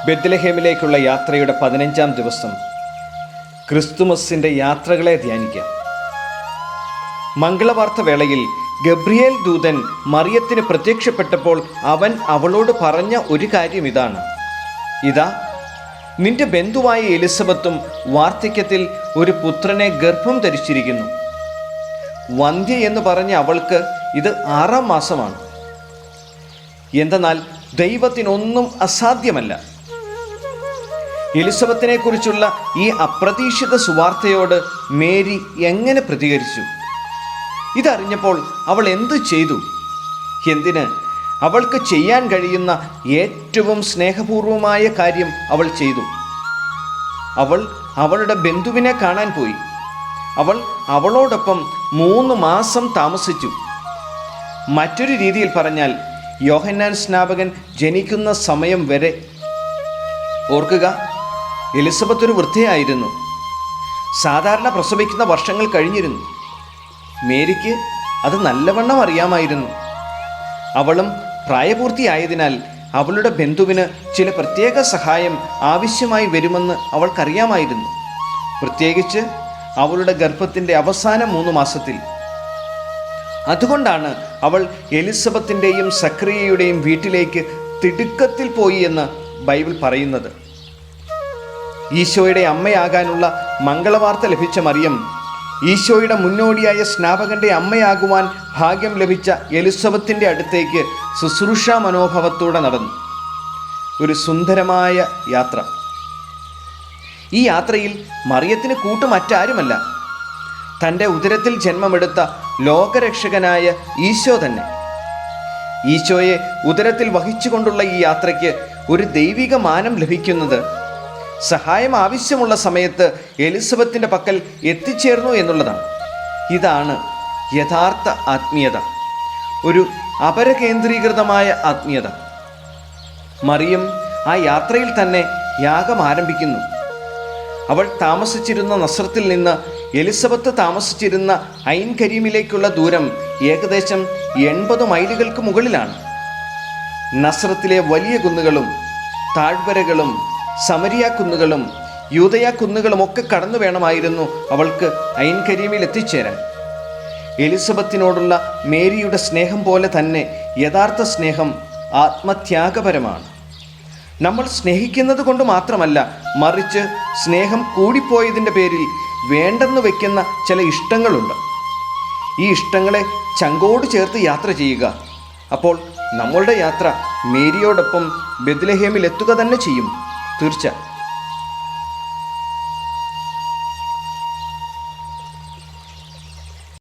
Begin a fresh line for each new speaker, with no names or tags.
ബെത്ലഹേമിലേക്കുള്ള യാത്രയുടെ 15-ാം ദിവസം ക്രിസ്തുമസിൻ്റെ യാത്രകളെ ധ്യാനിക്കാം. മംഗളവാർത്ത വേളയിൽ ഗബ്രിയേൽ ദൂതൻ മറിയത്തിന് പ്രത്യക്ഷപ്പെട്ടപ്പോൾ അവൻ അവളോട് പറഞ്ഞ ഒരു കാര്യം ഇതാണ്: ഇതാ, നിന്റെ ബന്ധുവായ എലിസബത്തും വാർദ്ധക്യത്തിൽ ഒരു പുത്രനെ ഗർഭം ധരിച്ചിരിക്കുന്നു. വന്ധ്യ എന്ന് പറഞ്ഞ അവൾക്ക് ഇത് 6-ാം മാസമാണ്. എന്തെന്നാൽ ദൈവത്തിനൊന്നും അസാധ്യമല്ല. എലിസബത്തിനെ കുറിച്ചുള്ള ഈ അപ്രതീക്ഷിത സുവാർത്തയോട് മേരി എങ്ങനെ പ്രതികരിച്ചു? ഇതറിഞ്ഞപ്പോൾ അവൾ എന്തു ചെയ്തു? എന്തിന്? അവൾക്ക് ചെയ്യാൻ കഴിയുന്ന ഏറ്റവും സ്നേഹപൂർവമായ കാര്യം അവൾ ചെയ്തു. അവൾ അവളുടെ ബന്ധുവിനെ കാണാൻ പോയി. അവൾ അവളോടൊപ്പം 3 മാസം താമസിച്ചു. മറ്റൊരു രീതിയിൽ പറഞ്ഞാൽ, യോഹന്നാൻ സ്നാപകൻ ജനിക്കുന്ന സമയം വരെ. ഓർക്കുക, എലിസബത്ത് ഒരു വൃദ്ധയായിരുന്നു. സാധാരണ പ്രസവിക്കുന്ന വർഷങ്ങൾ കഴിഞ്ഞിരുന്നു. മേരിക്ക് അത് നല്ലവണ്ണം അറിയാമായിരുന്നു. അവളും പ്രായപൂർത്തിയായതിനാൽ അവളുടെ ബന്ധുവിന് ചില പ്രത്യേക സഹായം ആവശ്യമായി വരുമെന്ന് അവൾക്കറിയാമായിരുന്നു. പ്രത്യേകിച്ച് അവളുടെ ഗർഭത്തിൻ്റെ അവസാന 3 മാസത്തിൽ. അതുകൊണ്ടാണ് അവൾ എലിസബത്തിൻ്റെയും സക്രിയയുടെയും വീട്ടിലേക്ക് തിടുക്കത്തിൽ പോയി എന്ന് ബൈബിൾ പറയുന്നത്. ഈശോയുടെ അമ്മയാകാനുള്ള മംഗളവാർത്ത ലഭിച്ച മറിയം ഈശോയുടെ മുന്നോടിയായ സ്നാപകൻ്റെ അമ്മയാകുവാൻ ഭാഗ്യം ലഭിച്ച എലിസബത്തിൻ്റെ അടുത്തേക്ക് ശുശ്രൂഷാ മനോഭാവത്തോടെ നടന്നു. ഒരു സുന്ദരമായ യാത്ര. ഈ യാത്രയിൽ മറിയത്തിന് മറ്റാരുമല്ല, തൻ്റെ ഉദരത്തിൽ ജന്മമെടുത്ത ലോകരക്ഷകനായ ഈശോ തന്നെ. ഈശോയെ ഉദരത്തിൽ വഹിച്ചുകൊണ്ടുള്ള ഈ യാത്രയ്ക്ക് ഒരു ദൈവിക മാനം ലഭിക്കുന്നത് സഹായം ആവശ്യമുള്ള സമയത്ത് എലിസബത്തിൻ്റെ പക്കൽ എത്തിച്ചേർന്നു എന്നുള്ളതാണ്. ഇതാണ് യഥാർത്ഥ ആത്മീയത, ഒരു അപരകേന്ദ്രീകൃതമായ ആത്മീയത. മറിയം ആ യാത്രയിൽ തന്നെ യാഗം ആരംഭിക്കുന്നു. അവൾ താമസിച്ചിരുന്ന നസ്രത്തിൽ നിന്ന് എലിസബത്ത് താമസിച്ചിരുന്ന ഐൻ കരീമിലേക്കുള്ള ദൂരം ഏകദേശം 80 മൈലുകൾക്ക് മുകളിലാണ്. നസ്രത്തിലെ വലിയ കുന്നുകളും താഴ്വരകളും സമരിയ കുന്നുകളും യൂദയ കുന്നുകളുമൊക്കെ കടന്നു വേണമായിരുന്നു അവൾക്ക് ഐൻ കരീമിൽ എത്തിച്ചേരാൻ. എലിസബത്തിനോടുള്ള മേരിയുടെ സ്നേഹം പോലെ തന്നെ യഥാർത്ഥ സ്നേഹം ആത്മത്യാഗപരമാണ്. നമ്മൾ സ്നേഹിക്കുന്നത് കൊണ്ട് മാത്രമല്ല, മറിച്ച് സ്നേഹം കൂടിപ്പോയതിൻ്റെ പേരിൽ വേണ്ടെന്ന് വയ്ക്കുന്ന ചില ഇഷ്ടങ്ങളുണ്ട്. ഈ ഇഷ്ടങ്ങളെ ചങ്കോട് ചേർത്ത് യാത്ര ചെയ്യുക. അപ്പോൾ നമ്മളുടെ യാത്ര മേരിയോടൊപ്പം ബെത്ലഹേമിൽ എത്തുക തന്നെ ചെയ്യും. തീർച്ച.